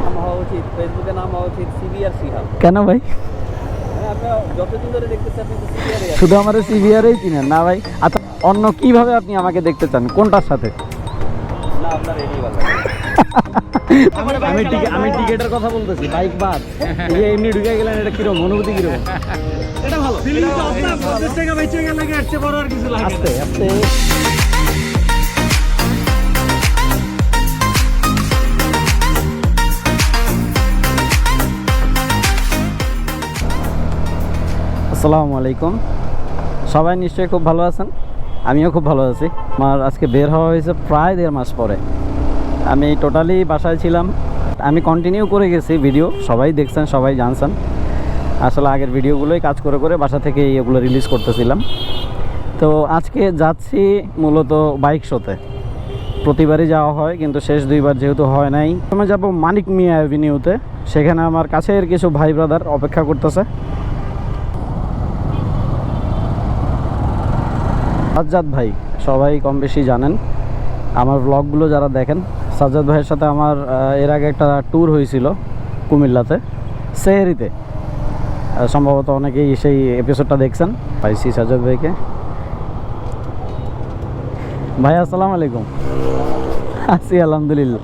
নাম হওয়া উচিত, ফেসবুকে নাম হওয়া উচিত সিভিআর শিহাব। কেন ভাই? আপনি যতদিন ধরে দেখতেছেন আপনি তো সিভিআরই। শুধু আমার সিভিআরই চিনেন না ভাই? আচ্ছা, অন্য কিভাবে আপনি আমাকে দেখতে চান, কোনটার সাথে? না, আপনার এটাই ভালো। আমি টিকেটের কথা বলতেছি, বাইক বাদ। এমনি ঢুকে গেলেন, এটা কিরকম অনুভূতি, কিরকম? এটা ভালো। আপনার 50 টাকা বেঁচে গেলে এর চেয়ে বড় আর কিছু লাগে না। আস্তে আস্তে। আসসালামু আলাইকুম, সবাই নিশ্চয়ই খুব ভালো আছেন। আমিও খুব ভালো আছি। আমার আজকে বের হওয়া হয়েছে প্রায় 1.5 মাস পরে। আমি টোটালি বাসায় ছিলাম। আমি কন্টিনিউ করে গেছি ভিডিও, সবাই দেখছেন, সবাই জানছেন। আসলে আগের ভিডিওগুলোই কাজ করে করে বাসা থেকে এগুলো রিলিজ করতেছিলাম। তো আজকে যাচ্ছি মূলত বাইক শোতে। প্রতিবারই যাওয়া হয়, কিন্তু শেষ 2 বার যেহেতু হয় নাই, আমি যাব মানিক মিয়া অ্যাভিনিউতে। সেখানে আমার কাছের কিছু ভাই ব্রাদার অপেক্ষা করতেছে। সাজ্জাদ ভাই সবাই কম বেশি জানেন, আমার ব্লগগুলো যারা দেখেন। সাজ্জাদ ভাইয়ের সাথে আমার এর আগে একটা ট্যুর হয়েছিল কুমিল্লাতে, সেহেরিতে। সম্ভবত অনেকেই সেই এপিসোডটা দেখছেন। পাইছি সাজ্জাদ ভাইকে। ভাই আসসালামু আলাইকুম। আছি আলহামদুলিল্লাহ।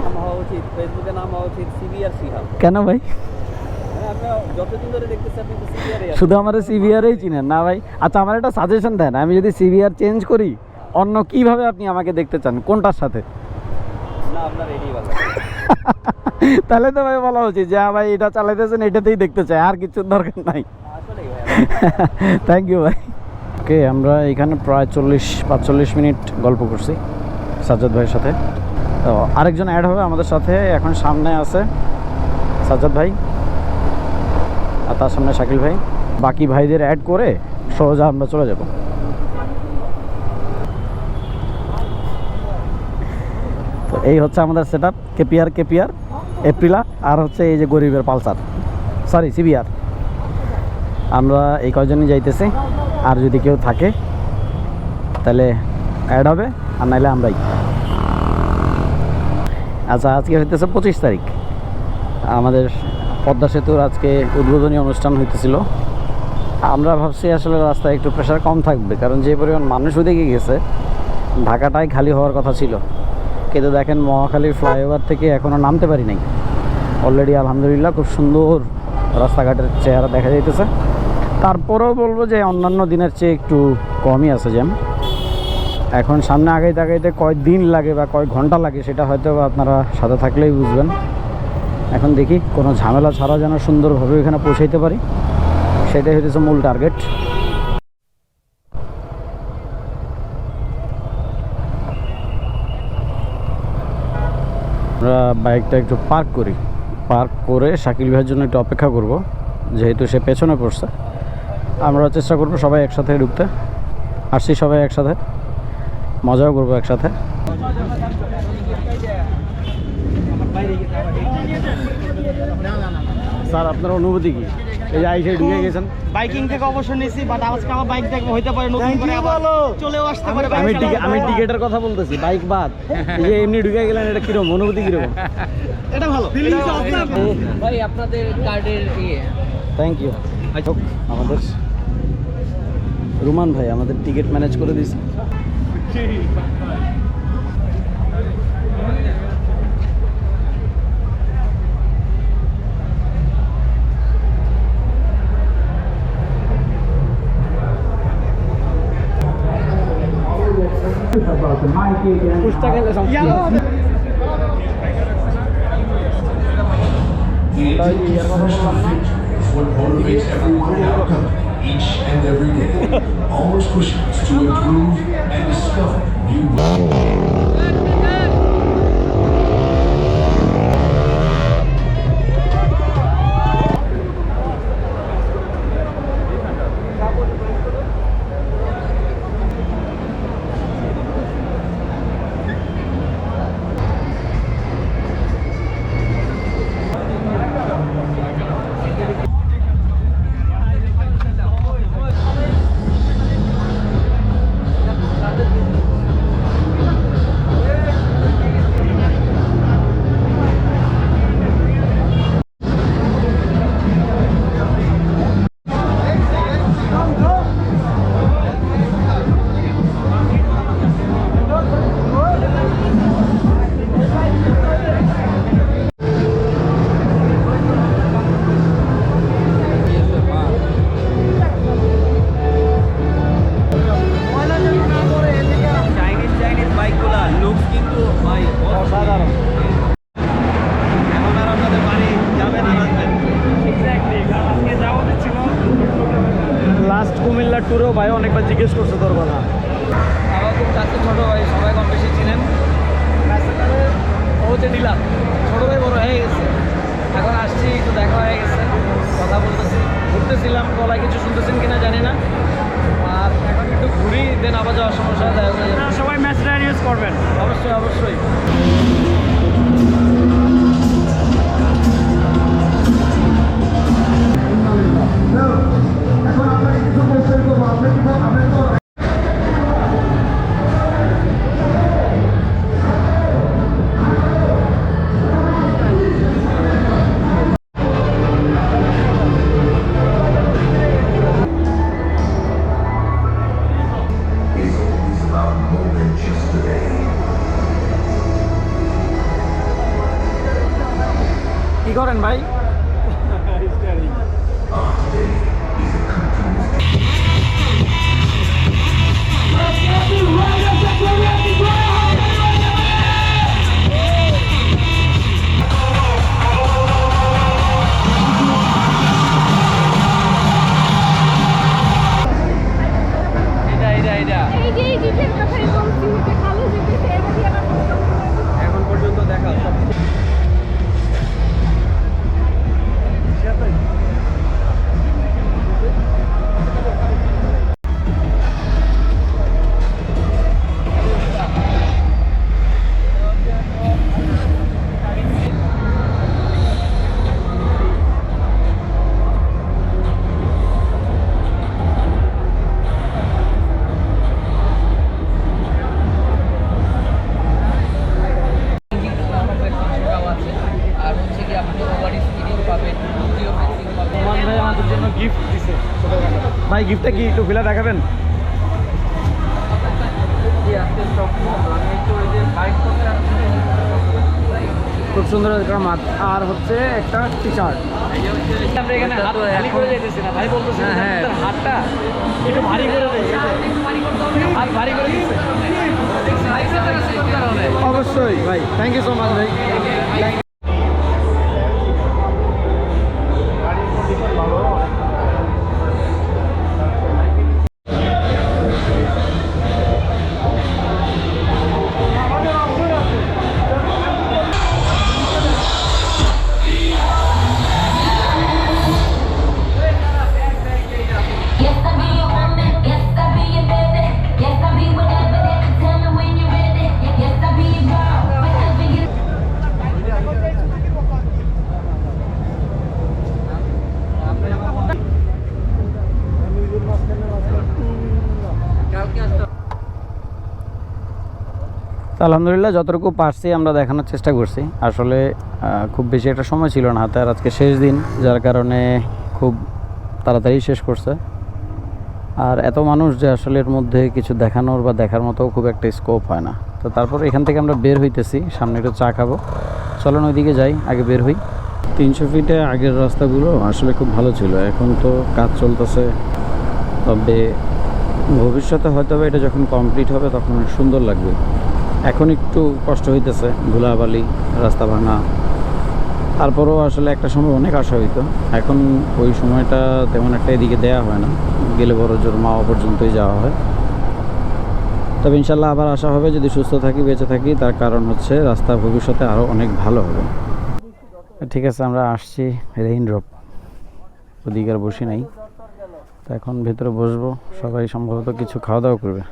নাম হওয়া উচিত, ফেসবুকে নাম হওয়া উচিত সিভিআর শিহাব। কেন ভাই? আপনি যতদিন ধরে দেখতেছেন আপনি তো সিভিআরই। শুধু আমার সিভিআরই চিনেন না ভাই? আচ্ছা, আমার একটা সাজেশন দেন, আমি যদি সিভিআর চেঞ্জ করি, অন্য কিভাবে আপনি আমাকে দেখতে চান, কোনটার সাথে? না, আপনার এটাই ভালো। তাহলে তো ভাই বলা উচিত যে ভাই এটা চালাইতেছেন, এটাতেই দেখতে চাই, আর কিছুর দরকার নাই। আসলেই ভাই। থ্যাংক ইউ ভাই। ওকে, আমরা এখানে প্রায় 40-45 মিনিট গল্প করছি সাজ্জাদ ভাইয়ের সাথে। তো আরেকজন অ্যাড হবে আমাদের সাথে, এখন সামনে আছে সাজ্জাদ ভাই, আর তার সামনে শাকিল ভাই। বাকি ভাইদের অ্যাড করে সোজা আমরা চলে যাব। তো এই হচ্ছে আমাদের সেট আপ। কেপিআর এপ্রিলা, আর হচ্ছে এই যে গরিবের পালসার, সরি সিভিআর। আমরা এই কয়জনই যাইতেছি, আর যদি কেউ থাকে তাহলে অ্যাড হবে, আর নাইলে আমরাই। আচ্ছা, আজকে হইতেছে 25 তারিখ। আমাদের পদ্মা সেতুর আজকে উদ্বোধনী অনুষ্ঠান হইতেছিল। আমরা ভাবছি আসলে রাস্তায় একটু প্রেশার কম থাকবে, কারণ যে পরিমাণ মানুষ ওদিকে গেছে, ঢাকাটাই খালি হওয়ার কথা ছিল। কিন্তু দেখেন, মহাখালীর ফ্লাইওভার থেকে এখনও নামতে পারি নাই। অলরেডি আলহামদুলিল্লাহ খুব সুন্দর রাস্তাঘাটের চেহারা দেখা যাইতেছে। তারপরেও বলবো যে অন্যান্য দিনের চেয়ে একটু কমই আছে জ্যাম। এখন সামনে আগাইতে আগাইতে কয় দিন লাগে বা কয় ঘন্টা লাগে, সেটা হয়তো আপনারা সাথে থাকলেই বুঝবেন। এখন দেখি কোনো ঝামেলা ছাড়া যেন সুন্দরভাবে এখানে পৌঁছাইতে পারি, সেটাই হচ্ছে মূল টার্গেট। আমরা বাইকটা একটু পার্ক করি, পার্ক করে শাকিল ভাইয়ের জন্য একটু অপেক্ষা করব, যেহেতু সে পেছনে পড়ছে। আমরা চেষ্টা করব সবাই একসাথে ঢুকতে। আসছি সবাই একসাথে, মজাও করবো একসাথে। স্যার, আপনার অনুভূতি কি? এই যে আইসে ঢুকে গেছেন। বাইকিং থেকে অবসর নিয়েছি, বাট আজকে আমার বাইক দেখবো, হইতে পারে নতুন করে আবার চলেও আসতে পারে। আমি টিকেটের কথা বলতেছি, বাইক বাদ। এমনি ঢুকে গেলেন, এটা কিরকম অনুভূতি, কিরকম? এটা ভালো। ভাই আপনাদের কার্ডের থ্যাংক ইউ। আমাদের রুমান ভাই আমাদের টিকিট ম্যানেজ করে দিয়েছে। পুষ্টা খেলে what motivates everyone outcome each and every day, always pushing us to improve and discover new ট্যুরেও ভাই অনেকবার জিজ্ঞেস করছে তোর কথা। আমার খুব কাছে ছোটো ভাই, সবাই কম বেশি চিনেন। ও হচ্ছে ডিলার, ছোটো ভাই বড় হয়ে গেছে, এখন আসছি, একটু দেখা হয়ে গেছে, কথা বলতেছি, ঘুরতেছিলাম, গলায় কিছু শুনতেছেন কিনা জানি না। আর এখন একটু ঘুরি, দেন আবার যাওয়ার সমস্যা দেখা যায়। সবাই ম্যাচটা ইউজ করবেন অবশ্যই অবশ্যই। কি করেন ভাই? এখন পর্যন্ত দেখা ভাই, গিফটটা কি একটু খুলে দেখাবেন? খুব সুন্দর একটা মাছ, আর হচ্ছে একটা টি শার্ট। আমরা এখানে হাত খালি করে যেতেছি না, ভাই বলতেছি হাতটা একটু ভারী করে দেয়, হাত ভারী করে দিচ্ছে। অবশ্যই ভাই, থ্যাংক ইউ সো মাচ ভাই। আলহামদুলিল্লাহ যতটুকু পারছি আমরা দেখানোর চেষ্টা করছি। আসলে খুব বেশি একটা সময় ছিল না হাতে, আর আজকে শেষ দিন, যার কারণে খুব তাড়াতাড়ি শেষ করছে। আর এত মানুষ যে আসলে এর মধ্যে কিছু দেখানোর বা দেখার মতো খুব একটা স্কোপ হয় না। তো তারপর এখান থেকে আমরা বের হইতেছি, সামনে একটু চা খাবো, চলুন ওইদিকে যাই, আগে বের হই। 300 ফিটে আগের রাস্তাগুলো আসলে খুব ভালো ছিল, এখন তো কাজ চলতেছে। তবে ভবিষ্যতে হয়তো এটা যখন কমপ্লিট হবে তখন সুন্দর লাগবে। এখন একটু কষ্ট হইতেছে, ধুলাবালি, রাস্তা ভাঙা। তারপরেও আসলে একটা সময় অনেক আশা হইতো, এখন ওই সময়টা তেমন একটা এদিকে দেওয়া হয় না, গেলে বড় জোর মাওয়া পর্যন্তই যাওয়া হয়। তবে ইনশাল্লাহ আবার আসা হবে যদি সুস্থ থাকি, বেঁচে থাকি। তার কারণ হচ্ছে রাস্তা ভবিষ্যতে আরও অনেক ভালো হবে। ঠিক আছে, আমরা আসছি রেইন ড্রপ, ওদিকে আর বসি নাই। তো এখন ভেতরে বসবো, সবাই সম্ভবত কিছু খাওয়া দাওয়া করবে,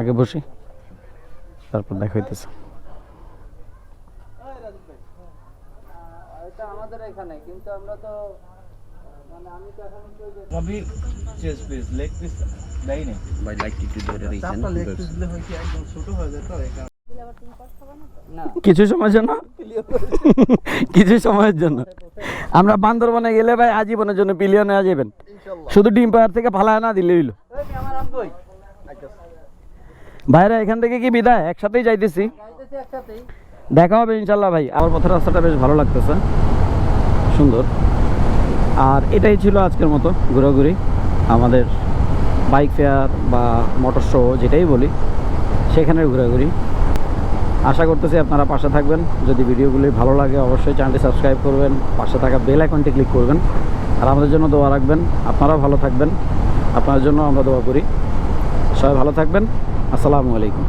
আগে বসি, তারপর দেখা হইতেছে। আমাদের এখানে কিন্তু আমরা তো মানে আমি তো এখন কবি চেস্ট পিস লেগ পিস দেই না ভাই, লাইক একটু ধরে রেখেছেন, চাপটা লেগ পিস দিলে হয় কি একদম ছোট হয়ে যায়। তো না কিছু সময়ের জন্য কিছু সময়ের জন্য আমরা বান্দরবনে গেলে ভাই আজীবনের জন্য পিলিয়নে যাবেন, শুধু ডিম পাহাড় থেকে ফালায় না দিলে হইলো। ভাইরা এখান থেকে কি বিদায়? একসাথেই যাইতেছি, দেখা হবে ইনশাল্লাহ ভাই। আমার পথের রাস্তাটা বেশ ভালো লাগতেছে, সুন্দর। আর এটাই ছিল আজকের মতো ঘোরাঘুরি, আমাদের বাইক ফেয়ার বা মোটর শো যেটাই বলি, সেখানের ঘোরাঘুরি। আশা করতেছি আপনারা পাশে থাকবেন। যদি ভিডিওগুলি ভালো লাগে অবশ্যই চ্যানেলটি সাবস্ক্রাইব করবেন, পাশে থাকা বেল আইকনটি ক্লিক করবেন, আর আমাদের জন্য দোয়া রাখবেন। আপনারাও ভালো থাকবেন। আপনার জন্য আমরা দোয়া করি। সবাই ভালো থাকবেন। আসসালামু আলাইকুম।